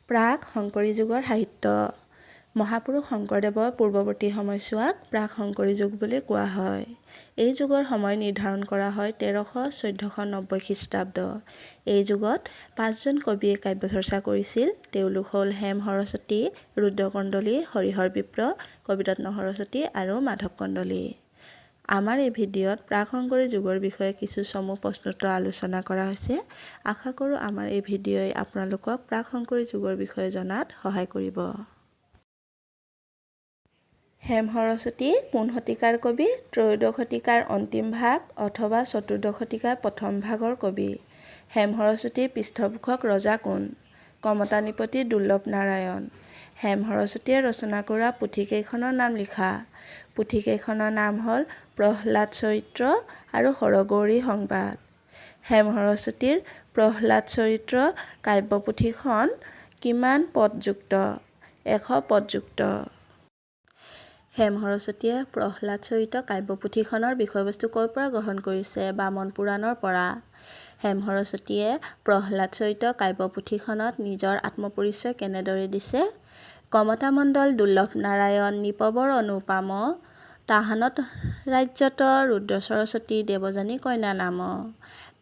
প্ৰাক শংকৰী যুগৰ সাহিত্য। মহাপুৰুষ শংকৰদেৱৰ পূৰ্বৱৰ্তী সময়ছোৱাক প্ৰাক শংকৰী যুগ বুলি কোৱা হয়। এই যুগৰ সময় নিৰ্ধাৰণ কৰা হয় 1300–1490 খ্ৰীষ্টাব্দ। এই যুগত 5জন কবিয়ে কাব্য চৰ্চা কৰিছিল। তেওঁলোক হ'ল হেম সৰস্বতী, ৰুদ্ৰকণ্ডলী, হৰিহৰ বিপ্ৰ, কবিৰত্ন সৰস্বতী আৰু মাধৱ কণ্ডলী। আমাৰ এই ভিডিঅ'ত প্ৰাক শংকৰী যুগৰ বিষয়ে কিছু চমু প্ৰশ্নোত্তৰ আলোচনা কৰা হৈছে। আশা কৰোঁ আমাৰ এই ভিডিঅ'ই আপোনালোকক প্ৰাক শংকৰী যুগৰ বিষয়ে জনাত সহায় কৰিব। হেম সৰস্বতী কোন শতিকাৰ কবি? ত্ৰয়োদশ শতিকাৰ অন্তিম ভাগ অথবা চতুৰ্দশ শতিকাৰ প্ৰথম ভাগৰ কবি। হেম সৰস্বতীৰ পৃষ্ঠপোষক ৰজা কোন? কমতানিপতি দুৰ্লভ নাৰায়ণ। হেম সৰস্বতীয়ে ৰচনা কৰা পুথিকেইখনৰ নাম লিখা। পুথিকেইখনৰ নাম হ'ল প্ৰহ্লাদ চৰিত্ৰ আৰু হৰগৌৰী সংবাদ। হেম সৰস্বতীৰ প্ৰহ্লাদ চৰিত্ৰ কাব্যপুথিখন কিমান পদযুক্ত? 100 পদযুক্ত। হেম সৰস্বতীয়ে প্ৰহ্লাদ চৰিত কাব্যপুথিখনৰ বিষয়বস্তু ক'ৰ পৰা গ্ৰহণ কৰিছে? বামন পুৰাণৰ পৰা। হেম সৰস্বতীয়ে প্ৰহ্লাদ চৰিত কাব্যপুথিখনত নিজৰ আত্মপৰিচয় কেনেদৰে দিছে? কমতা মণ্ডল দুৰ্লভ নাৰায়ণ নিপবৰ অনুপাম তাহানত ৰাজ্যত ৰুদ্ৰ সৰস্বতী দেৱযানী কন্যা নাম।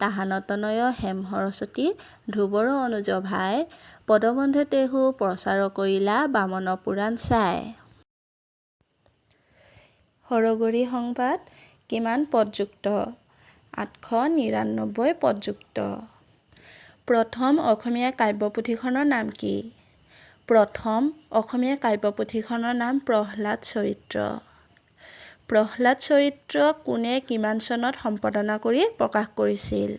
তাহানতনয় হেম সৰস্বতী ধ্ৰুৱৰ অনুজ ভাই পদবন্ধে তেহু প্ৰচাৰ কৰিলা বামন পুৰাণ চাই। হৰগৌৰী সংবাদ কিমান পদযুক্ত? 899 পদযুক্ত। প্ৰথম অসমীয়া কাব্যপুথিখনৰ নাম কি? প্ৰথম অসমীয়া কাব্যপুথিখনৰ নাম প্ৰহ্লাদ চৰিত্ৰ। প্ৰহ্লাদ চৰিত্ৰ কোনে কিমান চনত সম্পাদনা কৰি প্ৰকাশ কৰিছিল?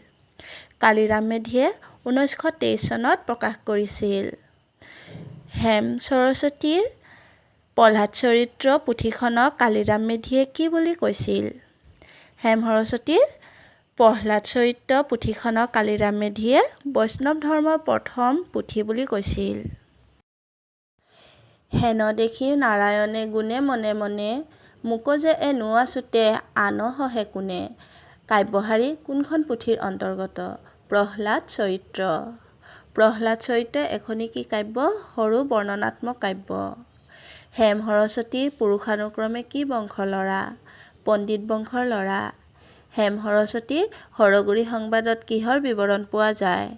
কালিৰাম মেধিয়ে 1923 চনত প্ৰকাশ কৰিছিল। হেম সৰস্বতীৰ প্ৰহ্লাদ চৰিত্ৰ পুথিখনক কালিৰাম মেধিয়ে কি বুলি কৈছিল? হেম সৰস্বতীৰ প্ৰহ্লাদ চৰিত্ৰ পুথিখনক কালিৰাম মেধিয়ে বৈষ্ণৱ ধৰ্মৰ প্ৰথম পুথি বুলি কৈছিল। হেন দেখি নাৰায়ণে গুণে মনে মনে মোক যে এনো আছুতে আন সহে কোনে। কাব্যশাৰী কোনখন পুথিৰ অন্তৰ্গত? প্ৰহ্লাদ চৰিত্ৰ। প্ৰহ্লাদ চৰিত্ৰ এখনি কি কাব্য? সৰু বৰ্ণনাত্মক কাব্য। হেম সৰস্বতী পুৰুষানুক্ৰমে কি বংশৰ ল'ৰা? পণ্ডিত বংশৰ ল'ৰা। হেম সৰস্বতী হৰগৌৰী সংবাদত কিহৰ বিৱৰণ পোৱা যায়?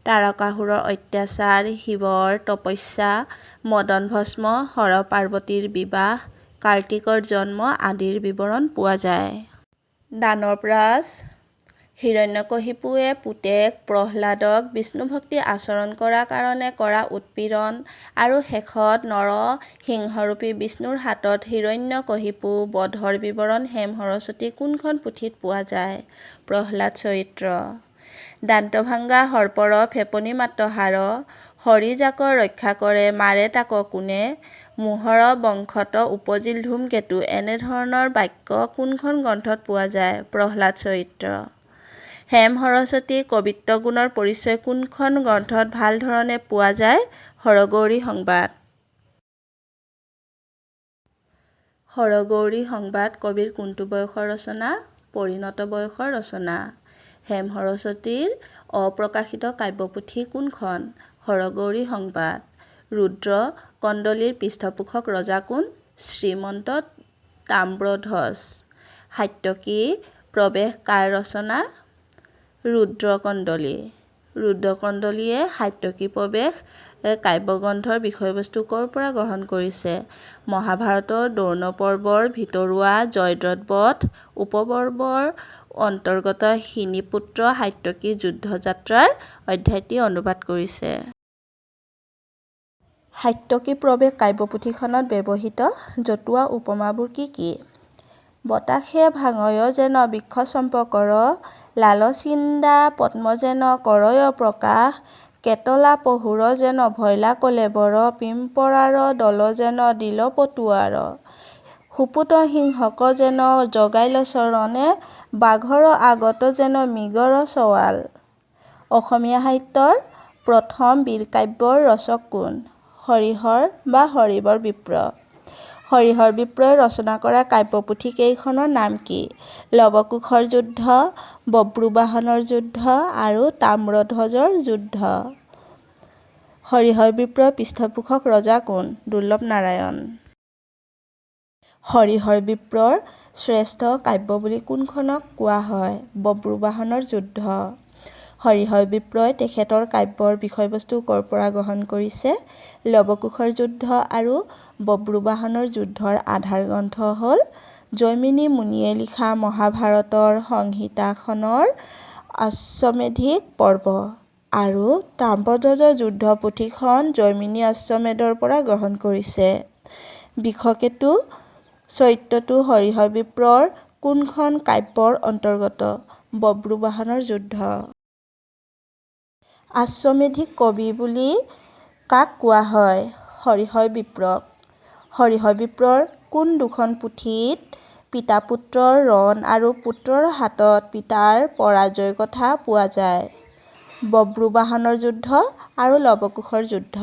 তাৰকাসুৰৰ অত্যাচাৰ, শিৱৰ তপস্যা, মদন ভস্ম, হৰ পাৰ্বতীৰ বিবাহ, কাৰ্তিকৰ জন্ম আদিৰ বিৱৰণ পোৱা যায়। দানৱৰাজ হিৰণ্যকশিপুৱে পুতেক প্ৰহ্লাদক বিষ্ণুভক্তি আচৰণ কৰা কাৰণে কৰা উৎপীড়ন আৰু শেষত নৰসিংহৰূপী বিষ্ণুৰ হাতত হিৰণ্যকশিপু বধৰ বিৱৰণ হেম সৰস্বতী কোনখন পুথিত পোৱা যায়? প্ৰহ্লাদ চৰিত্ৰ। দান্তভাঙা সৰ্পৰ ফেপনি মাত্ৰ হাৰ, হৰি যাক ৰক্ষা কৰে মাৰে তাক কোনে, মোহৰ বংশত উপজিল ধূমকেতু এনেধৰণৰ বাক্য কোনখন গ্ৰন্থত পোৱা যায়? প্ৰহ্লাদ চৰিত্ৰ। হেম সৰস্বতীৰ কবিত্ব গুণৰ পৰিচয় কোনখন গ্ৰন্থত ভাল ধৰণে পোৱা যায়? হৰগৌৰী সংবাদ। হৰগৌৰী সংবাদ কবিৰ কোনটো বয়সৰ ৰচনা? পৰিণত বয়সৰ ৰচনা। হেম সৰস্বতীৰ অপ্ৰকাশিত কাব্যপুথি কোনখন? হৰগৌৰী সংবাদ। ৰুদ্ৰ কণ্ডলীৰ পৃষ্ঠপোষক ৰজা কোন? শ্ৰীমন্ত তাম্ৰধ্বজ। সাত্যকী প্ৰৱেশ কাৰ ৰচনা? ৰুদ্ৰকণ্ডলী। ৰুদ্ৰকণ্ডলীয়ে সাত্যকী প্ৰৱেশ কাব্যগ্ৰন্থৰ বিষয়বস্তু ক'ৰ পৰা গ্ৰহণ কৰিছে? মহাভাৰতৰ দ্ৰোণ পৰ্বৰ ভিতৰুৱা জয়দ্ৰত বধ উপপৰ্বৰ অন্তৰ্গত শিনীপুত্ৰ সাত্যকী যুদ্ধ যাত্ৰাৰ অধ্যায়টি অনুবাদ কৰিছে। সাত্যকী প্ৰৱেশ কাব্যপুথিখনত ব্যৱহৃত জতুৱা উপমাবোৰ কি কি? বতাসে ভাঙয় যেন বৃক্ষ চম্পকৰ, লালচিন্দা পদ্ম যেন কৰয় প্ৰকাশ, কেতলা পহুৰ যেন ভয়লা কলেবৰ, পিম্পৰাৰ দল যেন দিল পটুৱাৰ, সুপুত সিংহক যেন জগাইল চৰণে, বাঘৰ আগত যেন মৃগৰ চৱাল। অসমীয়া সাহিত্যৰ প্ৰথম বীৰকাব্যৰ ৰচক কোন? হৰিহৰ বা হৰিবৰ বিপ্ৰ। হৰিহৰ বিপ্ৰই ৰচনা কৰা কাব্যপুথি কেইখনৰ নাম কি? লৱকুশৰ যুদ্ধ, বব্ৰুবাহনৰ যুদ্ধ আৰু তাম্ৰধ্বজৰ যুদ্ধ। হৰিহৰ বিপ্ৰৰ পৃষ্ঠপোষক ৰজা কোন? দুৰ্লভ নাৰায়ণ। হৰিহৰ বিপ্ৰৰ শ্ৰেষ্ঠ কাব্য বুলি কোনখনক কোৱা হয়? বব্ৰুবাহনৰ যুদ্ধ। হৰিহৰ বিপ্ৰই তেখেতৰ কাব্যৰ বিষয়বস্তু ক'ৰ পৰা গ্ৰহণ কৰিছে? লৱকুশৰ যুদ্ধ আৰু বব্ৰুবাহনৰ যুদ্ধৰ আধাৰ গ্ৰন্থ হ'ল জৈমিনী মুনিয়ে লিখা মহাভাৰতৰ সংহিতাখনৰ অশ্বমেধিক পৰ্ব আৰু তাম্ৰধ্বজৰ যুদ্ধ পুথিখন জৈমিনী অশ্বমেধৰ পৰা গ্ৰহণ কৰিছে। বিষকেতু চৰিত্ৰটো হৰিহৰ বিপ্ৰৰ কোনখন কাব্যৰ অন্তৰ্গত? বব্ৰুবাহনৰ যুদ্ধ। অশ্বমেধিক কবি বুলি কাক কোৱা হয়? হৰিহৰ বিপ্ৰক। হৰিহৰ বিপ্ৰৰ কোন দুখন পুথিত পিতা-পুত্ৰৰ ৰণ আৰু পুত্ৰৰ হাতত পিতাৰ পৰাজয়ৰ কথা পোৱা যায়? বব্ৰুবাহনৰ যুদ্ধ আৰু লৱকুশৰ যুদ্ধ।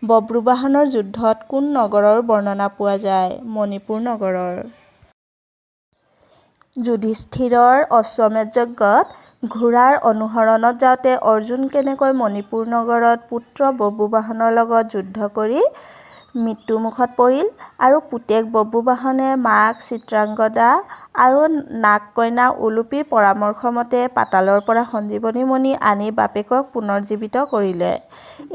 বব্ৰুবাহনৰ যুদ্ধত কোন নগৰৰ বৰ্ণনা পোৱা যায়? মণিপুৰ নগৰৰ। যুধিষ্ঠিৰৰ অশ্বমেধ যজ্ঞত ঘোঁৰাৰ অনুসৰণত যাওঁতে অৰ্জুন কেনেকৈ মণিপুৰ নগৰত পুত্ৰ বব্ৰুবাহনৰ লগত যুদ্ধ কৰি মৃত্যুমুখত পৰিল আৰু পুতেক বব্ৰুবাহনে মাক চিত্ৰাংগদা আৰু নাগ-কন্যা উলুপিৰ পৰামৰ্শমতে পাতালৰ পৰা সঞ্জীৱনী মণি আনি বাপেকক পুনৰ্জীৱিত কৰিলে।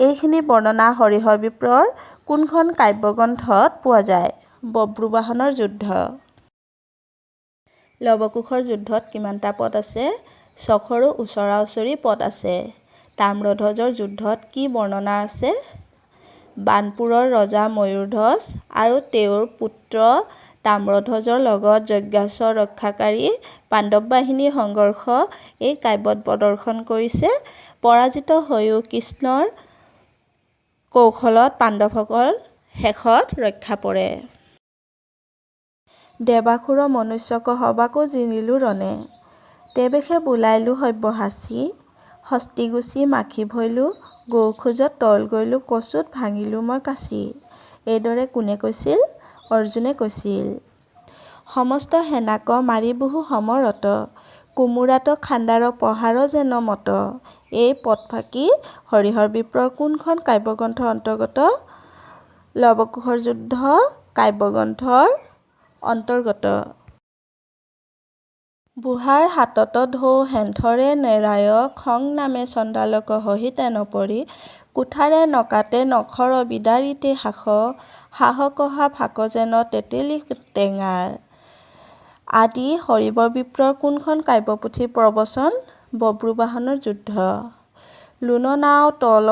এইখিনি বৰ্ণনা হৰিহৰ বিপ্ৰৰ কোনখন কাব্যগ্ৰন্থত পোৱা যায়? বব্ৰুবাহনৰ যুদ্ধ। লৱকুশৰ যুদ্ধত কিমানটা পদ আছে? ছশৰো ওচৰা-ওচৰি পদ আছে। তাম্ৰধ্বজৰ যুদ্ধত কি বৰ্ণনা আছে? বাণপুৰৰ ৰজা ময়ূৰধ্বজ আৰু তেওঁৰ পুত্ৰ তাম্ৰধ্বজৰ লগত যজ্ঞাশ্ব ৰক্ষাকাৰী পাণ্ডৱ বাহিনীৰ সংঘৰ্ষ এই কাব্যত প্ৰদৰ্শন কৰিছে। পৰাজিত হৈও কৃষ্ণৰ কৌশলত পাণ্ডৱসকল শেষত ৰক্ষা পৰে। দেৱাসুৰ মনুষ্যক সবাকো জিনিলো ৰণে। তেৱেসে বোলাইলো সব্যসাচী। হস্তিগুচি মাখি ভৈলো গৌখোজত তল গৈলো কচুত ভাঙিলো মই কাচি। এইদৰে কোনে কৈছিল? অৰ্জুনে কৈছিল। সমস্ত সেনাক মাৰি বহু সমৰত কোমোৰাত খাণ্ডাৰ প্ৰহাৰ যেন মত। এই পদফাঁকি হৰিহৰ বিপ্ৰৰ কোনখন কাব্যগ্ৰন্থৰ অন্তৰ্গত? লৱকুশৰ যুদ্ধ কাব্যগ্ৰন্থৰ অন্তৰ্গত। বুঢ়াৰ হাতত ঢৌ হেণ্ঠৰে নেৰায় খং নামে চণ্ডালক সহিতে নপৰি কুঠাৰে নকাটে নখৰ বিদাৰিতে সাহ কহা ফাক যেন তেঁতেলী টেঙাৰ। আদি হৰিহৰ বিপ্ৰৰ কোনখন কাব্যপুথিৰ প্ৰবচন? বব্ৰুবাহনৰ যুদ্ধ। লোণ নাও তল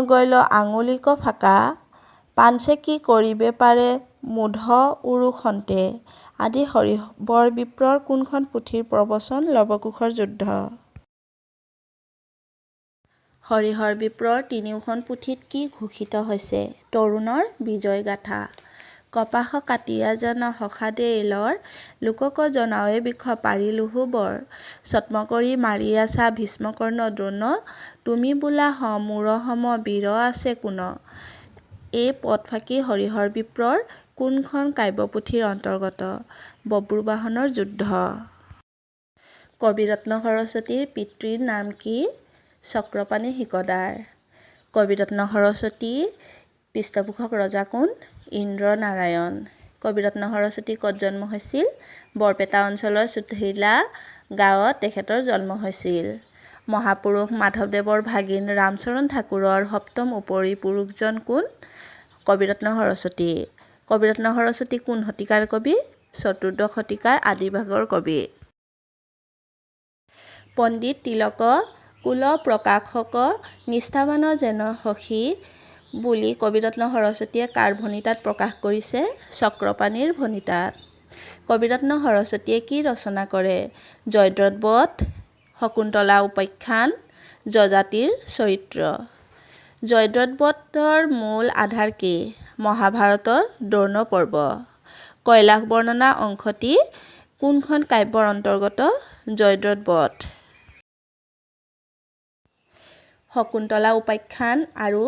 গৈল আঙুলিক ফাকা পাঞ্চে কি কৰিবে পাৰে মূঢ় উৰু খন্তে। আদি হৰিহৰ বিপ্ৰৰ কোনখন পুথিৰ প্ৰবচন? লৱকুশৰ যুদ্ধ। হৰিহৰ বিপ্ৰৰ তিনিওখন পুথিত কি ঘোষিত হৈছে? তৰুণৰ বিজয় গাথা। কপাহ কাটিয়া জান হষা দেইলৰ লোকক জনাৱে বিষ পাৰিলোঁহো বৰ। ছদ্ম কৰি মাৰি আছা ভীষ্ম কৰ্ণ দ্ৰোণ তুমি বোলা মোৰ সম বীৰ আছে কোন। এই পদফাঁকি হৰিহৰ বিপ্ৰৰ কোনখন কাব্যপুথিৰ অন্তৰ্গত? বব্ৰুবাহনৰ যুদ্ধ। কবিৰত্ন সৰস্বতীৰ পিতৃৰ নাম কি? চক্ৰপাণি শিকদাৰ। কবিৰত্ন সৰস্বতীৰ পৃষ্ঠপোষক ৰজা কোন? ইন্দ্ৰ নাৰায়ণ। কবিৰত্ন সৰস্বতী ক'ত জন্ম হৈছিল? বৰপেটা অঞ্চলৰ চুটিলা গাঁৱত তেখেতৰ জন্ম হৈছিল। মহাপুৰুষ মাধৱদেৱৰ ভাগিন ৰামচৰণ ঠাকুৰৰ সপ্তম উপৰি পুৰুষজন কোন? কবিৰত্ন সৰস্বতী। কবিৰত্ন সৰস্বতী কোন শতিকাৰ কবি? চতুৰ্দশ শতিকাৰ আদিভাগৰ কবি। পণ্ডিত তিলক কুল প্ৰকাশক নিষ্ঠাবান যেন সখী বুলি কবিৰত্ন সৰস্বতীয়ে কাৰ ভণিতাত প্ৰকাশ কৰিছে? চক্ৰপাণিৰ ভণিতাত। কবিৰত্ন সৰস্বতীয়ে কি ৰচনা কৰে? জয়দ্ৰত বধ, শকুন্তলা উপাখ্যান, যযাতিৰ চৰিত্ৰ। জয়দ্ৰত বধৰ মূল আধাৰ কি? মহাভাৰতৰ দ্ৰোণ পৰ্ব। কৈলাস বৰ্ণনা অংশটি কোনখন কাব্যৰ অন্তৰ্গত? জয়দ্ৰত বধ। শকুন্তলা উপাখ্যান আৰু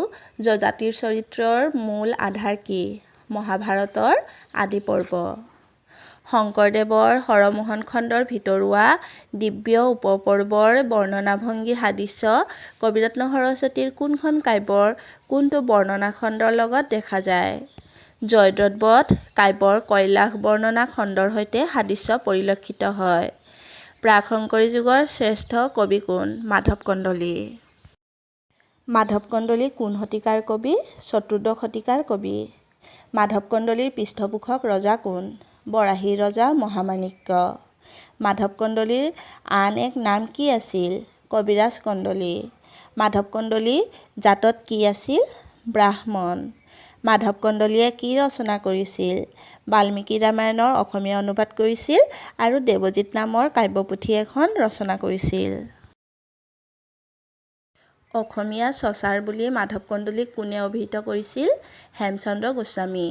যযাতিৰ চৰিত্ৰৰ মূল আধাৰ কি? মহাভাৰতৰ আদি পৰ্ব। শংকৰদেৱৰ হৰমোহন খণ্ডৰ ভিতৰুৱা দিব্য উপপৰ্বৰ বৰ্ণনাভংগী সাদৃশ্য কবিৰত্ন সৰস্বতীৰ কোনখন কাব্যৰ কোনটো বৰ্ণনা খণ্ডৰ লগত দেখা যায়? জয়দ্ৰত বধ কাব্যৰ কৈলাস বৰ্ণনা খণ্ডৰ সৈতে সাদৃশ্য পৰিলক্ষিত হয়। প্ৰাক-শংকৰী যুগৰ শ্ৰেষ্ঠ কবি কোন? মাধৱ কন্দলী। মাধৱ কন্দলী কোন শতিকাৰ কবি? চতুৰ্দশ শতিকাৰ কবি। মাধৱ কন্দলীৰ পৃষ্ঠপোষক ৰজা কোন? বৰাহীৰ ৰজা মহামাণিক্য। মাধৱ কন্দলীৰ আন এক নাম কি আছিল? কবিৰাজ কন্দলী। মাধৱ কন্দলী জাতত কি আছিল? ব্ৰাহ্মণ। মাধৱ কন্দলীয়ে কি ৰচনা কৰিছিল? বাল্মীকি ৰামায়ণৰ অসমীয়া অনুবাদ কৰিছিল আৰু দেৱজিৎ নামৰ কাব্যপুথি এখন ৰচনা কৰিছিল। অসমীয়া চচাৰ বুলি মাধৱ কন্দলীক কোনে অভিহিত কৰিছিল? হেমচন্দ্ৰ গোস্বামী।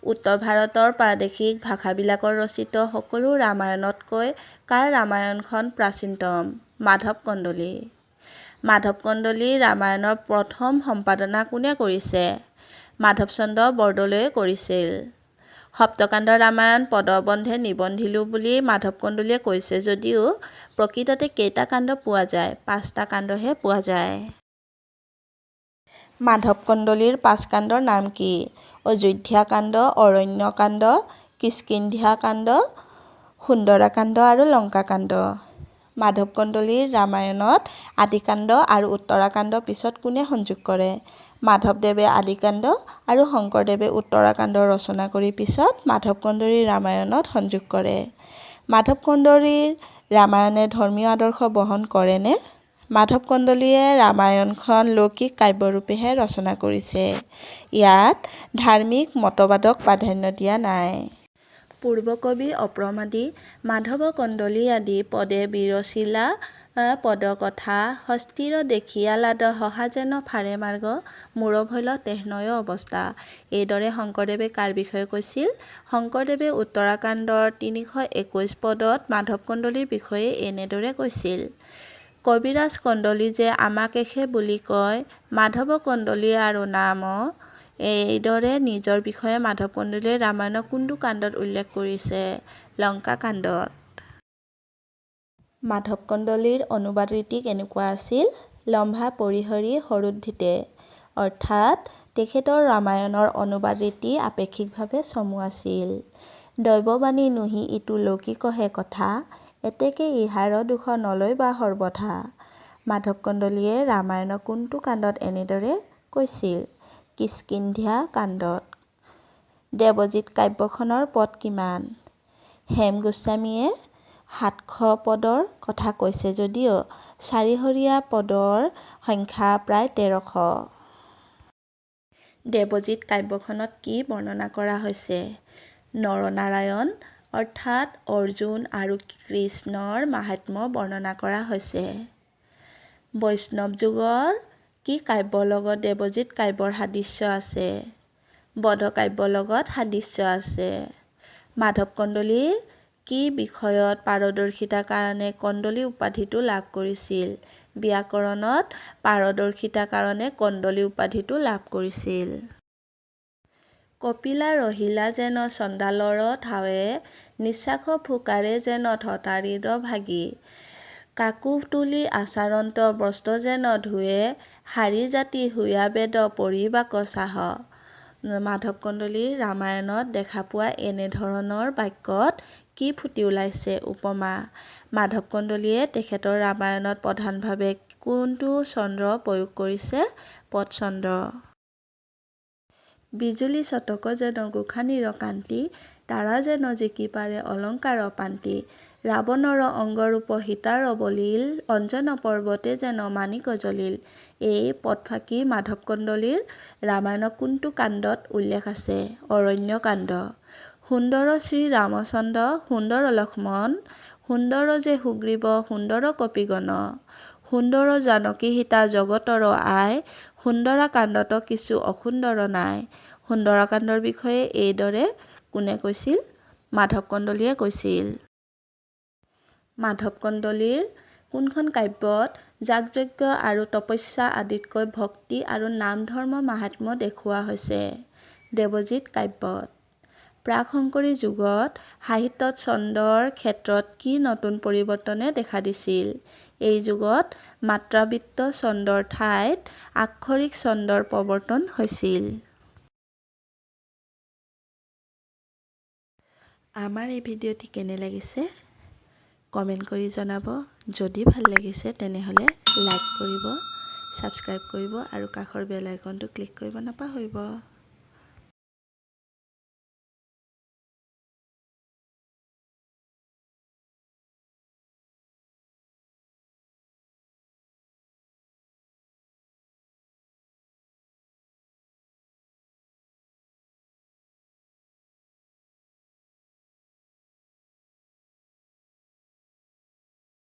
উত্তৰ ভাৰতৰ প্ৰাদেশিক ভাষাবিলাকৰ ৰচিত সকলো ৰামায়ণতকৈ কাৰ ৰামায়ণখন প্ৰাচীনতম? মাধৱ কন্দলী। মাধৱ কন্দলীৰ ৰামায়ণৰ প্ৰথম সম্পাদনা কোনে কৰিছে? মাধৱচন্দ্ৰ বৰদলৈয়ে কৰিছিল। সপ্তকাণ্ড ৰামায়ণ পদবন্ধে নিবন্ধিলোঁ বুলি মাধৱ কন্দলীয়ে কৈছে যদিও প্ৰকৃততে কেইটা কাণ্ড পোৱা যায়? 5টা কাণ্ডহে পোৱা যায়। মাধৱ কন্দলীৰ 5 কাণ্ডৰ নাম কি? অযোধ্যা কাণ্ড, অৰণ্য কাণ্ড, কিষ্কিন্ধ্যা কাণ্ড, সুন্দৰা কাণ্ড আৰু লংকা কাণ্ড। মাধৱ কন্দলীৰ ৰামায়ণত আদিকাণ্ড আৰু উত্তৰাকাণ্ড পিছত কোনে সংযোগ কৰে? মাধৱদেৱে আদিকাণ্ড আৰু শংকৰদেৱে উত্তৰাকাণ্ড ৰচনা কৰি পিছত মাধৱ কন্দলীৰ ৰামায়ণত সংযোগ কৰে। মাধৱ কন্দলীৰ ৰামায়ণে ধৰ্মীয় আদৰ্শ বহন কৰেনে? মাধৱ কন্দলীয়ে ৰামায়ণখন লৌকিক কাব্যৰূপেহে ৰচনা কৰিছে। ইয়াত ধাৰ্মিক মতবাদক প্ৰাধান্য দিয়া নাই। পূৰ্বকবি অপ্ৰমাদী মাধৱ কন্দলী আদি পদে বিৰচিলা পদকথা হস্তিৰ দেখিয়া লাদ সহা যেন ফাৰে মাৰ্গ মূৰ ভৈল তেহনয় অৱস্থা। এইদৰে শংকৰদেৱে কাৰ বিষয়ে কৈছিল? শংকৰদেৱে উত্তৰাকাণ্ডৰ 321 পদত মাধৱ কন্দলীৰ বিষয়ে এনেদৰে কৈছিল: কবিৰাজ কন্দলী যে আমাক এষে বুলি কয়, মাধৱ কন্দলী আৰু নাম। এইদৰে নিজৰ বিষয়ে মাধৱ কন্দলীয়ে ৰামায়ণৰ কোনটো কাণ্ডত উল্লেখ কৰিছে? লংকা কাণ্ডত। মাধৱ কন্দলীৰ অনুবাদ ৰীতি কেনেকুৱা আছিল? লম্ভা পৰিহৰি সৰুদ্ধৃতে, অৰ্থাৎ তেখেতৰ ৰামায়ণৰ অনুবাদ ৰীতি আপেক্ষিকভাৱে চমু আছিল। দৈৱবাণী নুহি ইটো লৌকিকহে কথা, এতেকে ইহাৰ দোষ নলয়বা সৰ্বথা। মাধৱ কন্দলীয়ে ৰামায়ণৰ কোনটো কাণ্ডত এনেদৰে কৈছিল? কিষ্কিন্ধ্যা কাণ্ডত। দেৱজিৎ কাব্যখনৰ পদ কিমান? হেম গোস্বামীয়ে 700 পদৰ কথা কৈছে যদিও চাৰিহৰীয়া পদৰ সংখ্যা প্ৰায় 1300। দেৱজিৎ কাব্যখনত কি বৰ্ণনা কৰা হৈছে? নৰনাৰায়ণ অৰ্থাৎ অৰ্জুন আৰু কৃষ্ণৰ মাহাত্ম্য বৰ্ণনা কৰা হৈছে। বৈষ্ণৱ যুগৰ কি কাব্যৰ লগত দেৱজিৎ কাব্যৰ সাদৃশ্য আছে? বধ কাব্যৰ লগত সাদৃশ্য আছে। মাধৱ কন্দলী কি বিষয়ত পাৰদৰ্শিতাৰ কাৰণে কন্দলী উপাধিটো লাভ কৰিছিল? ব্যাকৰণত পাৰদৰ্শিতাৰ কাৰণে কন্দলী উপাধিটো লাভ কৰিছিল। কপিলা ৰহিলা যেন চণ্ডালৰ ঠাৱে, নিঃশ্বাস ফুকাৰে যেন থতাৰীৰ ভাগি। কাকূ তুলি আচাৰন্ত বস্ত্ৰ যেন ধুৱে, শাৰী জাতি হুয়া বেদ পৰিবাক চাহ। মাধৱ কন্দলীৰ ৰামায়ণত দেখা পোৱা এনেধৰণৰ বাক্যত কি ফুটি ওলাইছে? উপমা। মাধৱ কন্দলীয়ে তেখেতৰ ৰামায়ণত প্ৰধানভাৱে কোনটো চন্দ্ৰ প্ৰয়োগ কৰিছে? পদচন্দ্ৰ। বিজুলী চটক যেন গোসাঁনীৰ কান্তি, তাৰা যেন জিকি পাৰে অলংকাৰ পান্তি। ৰাৱণৰ অংগৰূপ সীতাৰ বলিল, অঞ্জন পৰ্বতে যেন মাণিক জলিল। এই পদফাঁকি মাধৱ কন্দলীৰ ৰামায়ণৰ কোনটো কাণ্ডত উল্লেখ আছে? অৰণ্য কাণ্ড। সুন্দৰ শ্ৰীৰামচন্দ্ৰ, সুন্দৰ লক্ষ্মণ, সুন্দৰ যে সুগ্ৰীৱ, সুন্দৰ কপিগণ। সুন্দৰ জানকী সীতা জগতৰ আই, সুন্দৰা কাণ্ডত কিছু অসুন্দৰ নাই। সুন্দৰাকাণ্ডৰ বিষয়ে এইদৰে কোনে কৈছিল? মাধৱ কন্দলীয়ে কৈছিল। মাধৱ কন্দলীৰ কোনখন কাব্যত যাগযজ্ঞ আৰু তপস্যা আদিতকৈ ভক্তি আৰু নাম ধৰ্মৰ মাহাত্ম্য দেখুওৱা হৈছে? দেৱজিৎ কাব্যত। প্ৰাক-শংকৰী যুগত সাহিত্যত ছন্দৰ ক্ষেত্ৰত কি নতুন পৰিৱৰ্তনে দেখা দিছিল? এই যুগত মাত্ৰাবৃত্ত ছন্দৰ ঠাইত আক্ষৰিক ছন্দৰ প্ৰৱৰ্তন হৈছিল। আমাৰ এই ভিডিঅ'টি কেনে লাগিছে কমেণ্ট কৰি জনাব। যদি ভাল লাগিছে তেনেহ'লে লাইক কৰিব, ছাবস্ক্ৰাইব কৰিব আৰু কাষৰ বেল আইকনটো ক্লিক কৰিব নাপাহৰিব।